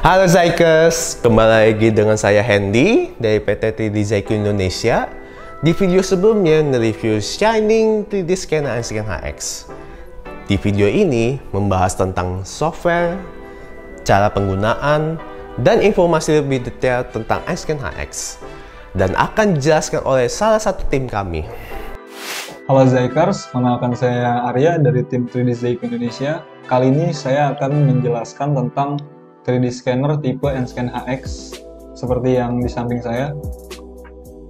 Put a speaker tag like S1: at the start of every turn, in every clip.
S1: Halo Zykers, kembali lagi dengan saya Hendy dari PT 3D Zyko Indonesia. Di video sebelumnya nge-review Shining 3D Scanner Enscan HX. Di video ini membahas tentang software, cara penggunaan, dan informasi lebih detail tentang Enscan HX, dan akan dijelaskan oleh salah satu tim kami.
S2: Halo Zykers, kenalkan saya Arya dari tim 3D Zyko Indonesia. Kali ini saya akan menjelaskan tentang 3D scanner tipe Enscan HX seperti yang di samping saya.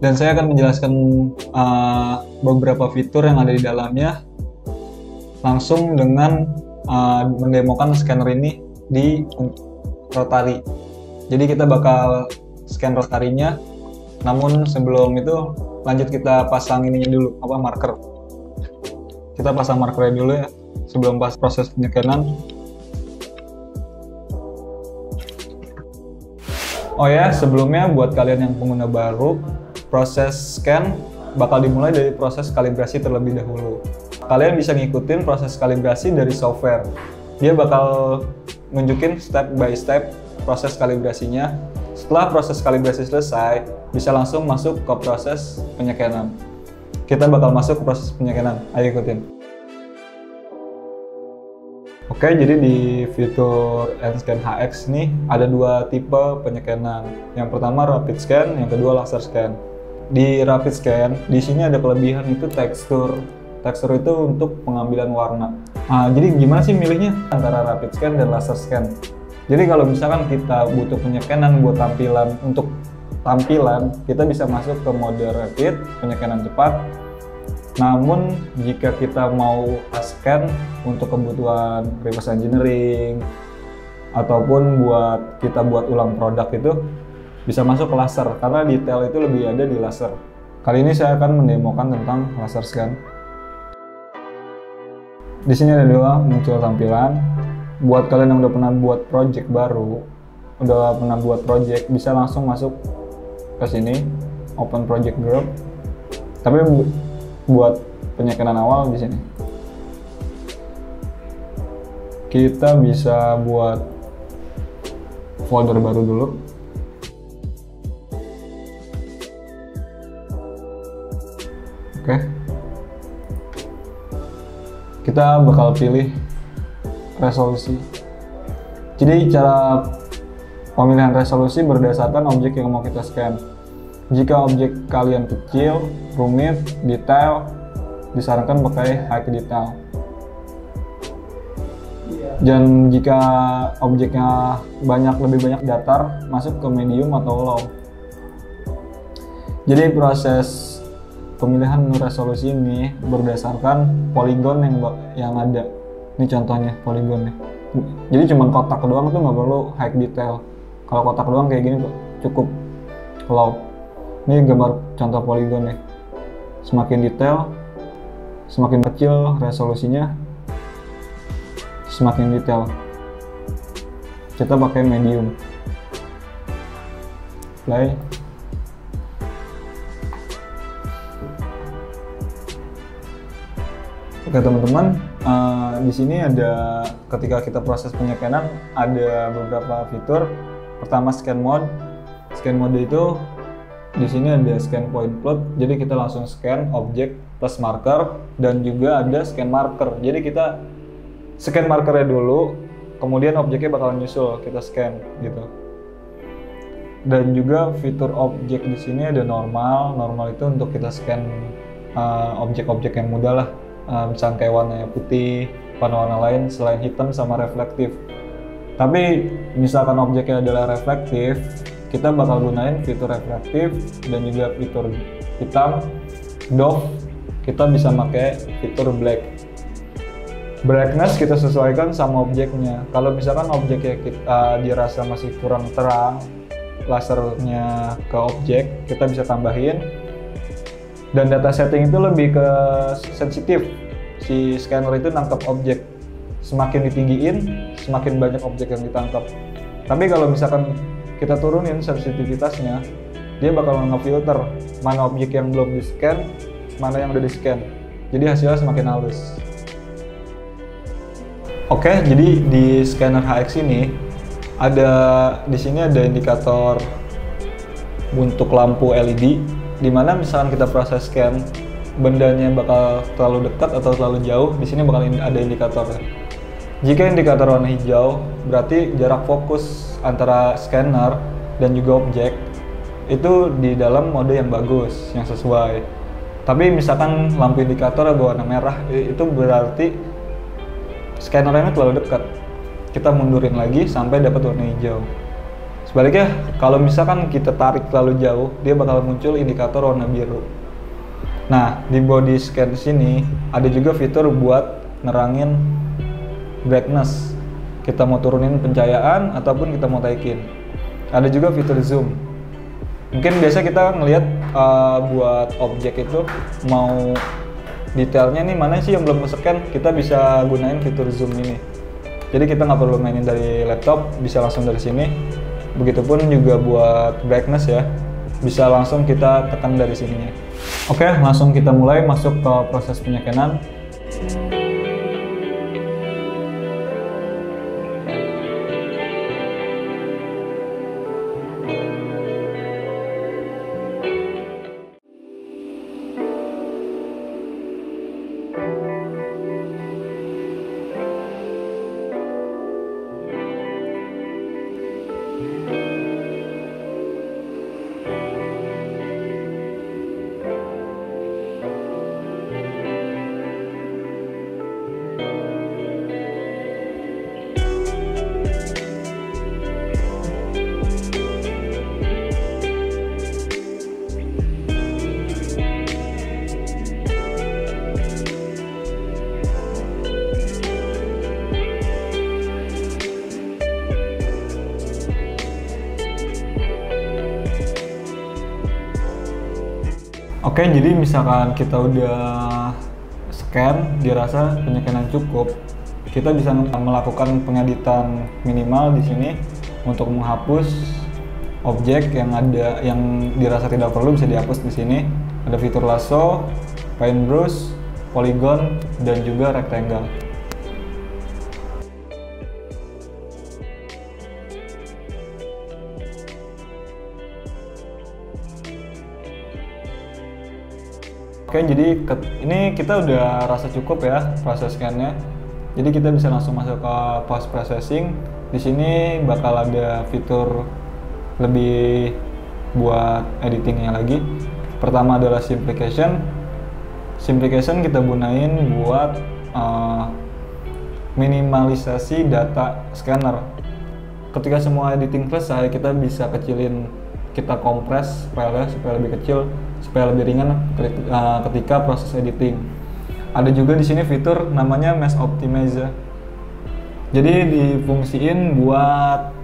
S2: Dan saya akan menjelaskan beberapa fitur yang ada di dalamnya langsung dengan mendemokan scanner ini di rotary. Jadi kita bakal scan rotarinya, namun sebelum itu lanjut kita pasang ininya dulu, marker. Kita pasang markernya dulu ya sebelum proses penyekanan. Oh ya, sebelumnya buat kalian yang pengguna baru, proses scan bakal dimulai dari proses kalibrasi terlebih dahulu. Kalian bisa ngikutin proses kalibrasi dari software. Dia bakal nunjukin step by step proses kalibrasinya. Setelah proses kalibrasi selesai, bisa langsung masuk ke proses penyekanan. Kita bakal masuk ke proses penyekanan. Ayo ikutin. Oke, jadi di fitur Enscan HX ini ada dua tipe penyekanan. Yang pertama rapid scan, yang kedua laser scan. Di rapid scan, di sini ada kelebihan itu tekstur. Tekstur itu untuk pengambilan warna. Jadi gimana sih milihnya antara rapid scan dan laser scan? Jadi kalau misalkan kita butuh penyekanan buat untuk tampilan, kita bisa masuk ke mode rapid, penyekanan cepat. Namun jika kita mau scan untuk kebutuhan reverse engineering ataupun kita buat ulang produk itu bisa masuk ke laser, karena detail itu lebih ada di laser. Kali ini saya akan mendemokan tentang laser scan. Di sini ada dua muncul tampilan. Buat kalian yang udah pernah buat project baru, bisa langsung masuk ke sini, open project group. Tapi buat penyekanan awal di sini kita bisa buat folder baru dulu. Oke, kita bakal pilih resolusi. Jadi cara pemilihan resolusi berdasarkan objek yang mau kita scan. Jika objek kalian kecil, rumit, detail, disarankan pakai high detail. Dan jika objeknya lebih banyak datar, masuk ke medium atau low. Jadi proses pemilihan resolusi ini berdasarkan poligon yang ada. Ini contohnya poligonnya. Jadi cuma kotak doang tuh nggak perlu high detail. Kalau kotak doang kayak gini cukup low. Ini gambar contoh poligon nih. Semakin detail, semakin kecil resolusinya, semakin detail. Kita pakai medium. Play. Oke teman-teman, di sini ada ketika kita proses penyekanan ada beberapa fitur. Pertama scan mode. Scan mode itu di sini ada scan point float, jadi kita langsung scan objek plus marker, dan juga ada scan marker. Jadi kita scan markernya dulu, kemudian objeknya bakal nyusul kita scan gitu. Dan juga fitur objek di sini ada normal. Normal itu untuk kita scan objek-objek yang mudah lah, misalnya kayak warnanya putih, warna-warna lain selain hitam sama reflektif. Tapi misalkan objeknya adalah reflektif, kita bakal gunain fitur reflektif dan juga fitur hitam. Dove, kita bisa pakai fitur black. Brightness kita sesuaikan sama objeknya. Kalau misalkan objeknya kita dirasa masih kurang terang, lasernya ke objek, kita bisa tambahin. Dan data setting itu lebih ke sensitif. Si scanner itu nangkep objek. Semakin ditinggiin, semakin banyak objek yang ditangkap. Tapi kalau misalkan kita turunin sensitivitasnya, dia bakal ngefilter mana objek yang belum di scan, mana yang udah di scan. Jadi hasilnya semakin halus. Oke, jadi di scanner HX ini Ada di sini ada indikator untuk lampu LED, di mana misalkan kita proses scan bendanya bakal terlalu dekat atau terlalu jauh, di sini bakal ada indikatornya. Jika indikator warna hijau, berarti jarak fokus antara scanner dan juga objek itu di dalam mode yang bagus, yang sesuai. Tapi misalkan lampu indikator berwarna merah, itu berarti scannernya terlalu dekat. Kita mundurin lagi sampai dapat warna hijau. Sebaliknya, kalau misalkan kita tarik terlalu jauh, dia bakal muncul indikator warna biru. Nah, di body scan sini ada juga fitur buat nerangin brightness. Kita mau turunin pencahayaan ataupun kita mau naikin. Ada juga fitur zoom. Mungkin biasa kita ngelihat buat objek itu mau detailnya nih mana sih yang belum ke-scan, kita bisa gunain fitur zoom ini. Jadi kita nggak perlu mainin dari laptop, bisa langsung dari sini. Begitupun juga buat brightness ya, bisa langsung kita tekan dari sininya. Oke, langsung kita mulai masuk ke proses penyekenan. Oke, jadi misalkan kita udah scan, dirasa penyekenan cukup, kita bisa melakukan pengeditan minimal di sini untuk menghapus objek yang dirasa tidak perlu, bisa dihapus di sini. Ada fitur lasso, paintbrush, polygon, dan juga rectangle. Oke, jadi ini kita udah rasa cukup ya proses scan-nya. Jadi kita bisa langsung masuk ke post processing. Di sini bakal ada fitur lebih buat editingnya lagi. Pertama adalah simplification. Simplification kita gunain buat minimalisasi data scanner. Ketika semua editing selesai, kita bisa kecilin, kita kompres filenya supaya lebih kecil, supaya lebih ringan ketika proses editing. Ada juga di sini fitur namanya Mesh Optimizer. Jadi difungsiin buat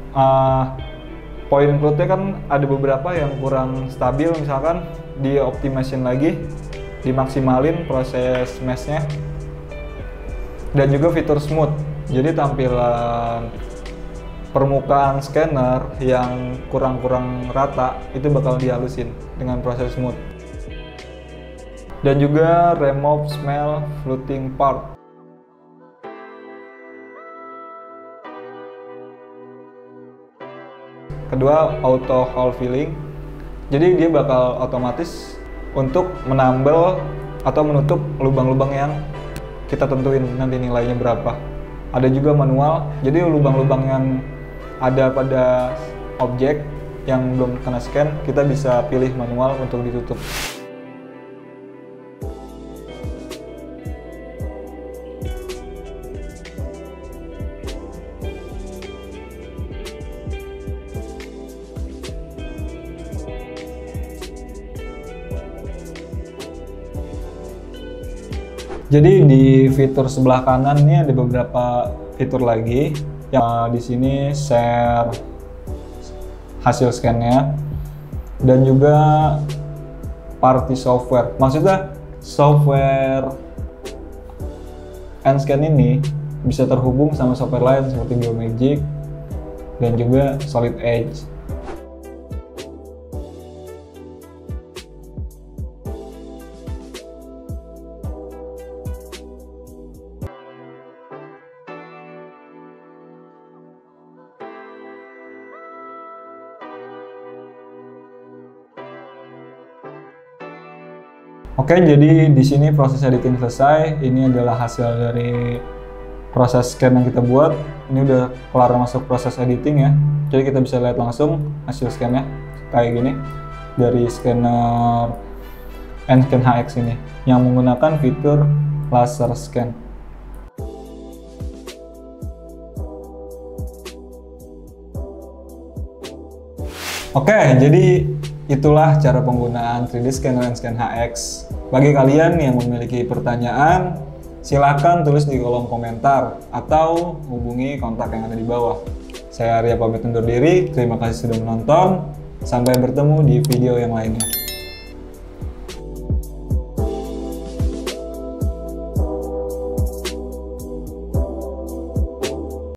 S2: point cloud-nya kan ada beberapa yang kurang stabil, misalkan dioptimisin lagi, dimaksimalin proses mesh-nya. Dan juga fitur smooth. Jadi tampilan permukaan scanner yang kurang rata itu bakal dihalusin dengan proses smooth. Dan juga remove smell floating part. Kedua, auto hole filling. Jadi dia bakal otomatis untuk menambal atau menutup lubang-lubang yang kita tentuin nanti nilainya berapa. Ada juga manual. Jadi lubang-lubang yang ada pada objek yang belum kena scan, kita bisa pilih manual untuk ditutup. Jadi di fitur sebelah kanan ini ada beberapa fitur lagi. Yang di sini share hasil scan-nya dan juga party software. Maksudnya software Enscan ini bisa terhubung sama software lain seperti Biomagic dan juga Solid Edge. Oke, jadi di sini proses editing selesai. Ini adalah hasil dari proses scan yang kita buat. Ini udah kelar masuk proses editing ya. Jadi kita bisa lihat langsung hasil scan-nya kayak gini dari scanner N-Scan HX ini yang menggunakan fitur laser scan. Oke, jadi itulah cara penggunaan 3D Scanner N-Scan HX. Bagi kalian yang memiliki pertanyaan, silakan tulis di kolom komentar atau hubungi kontak yang ada di bawah. Saya Arya pamit undur diri, terima kasih sudah menonton. Sampai bertemu di video yang lainnya.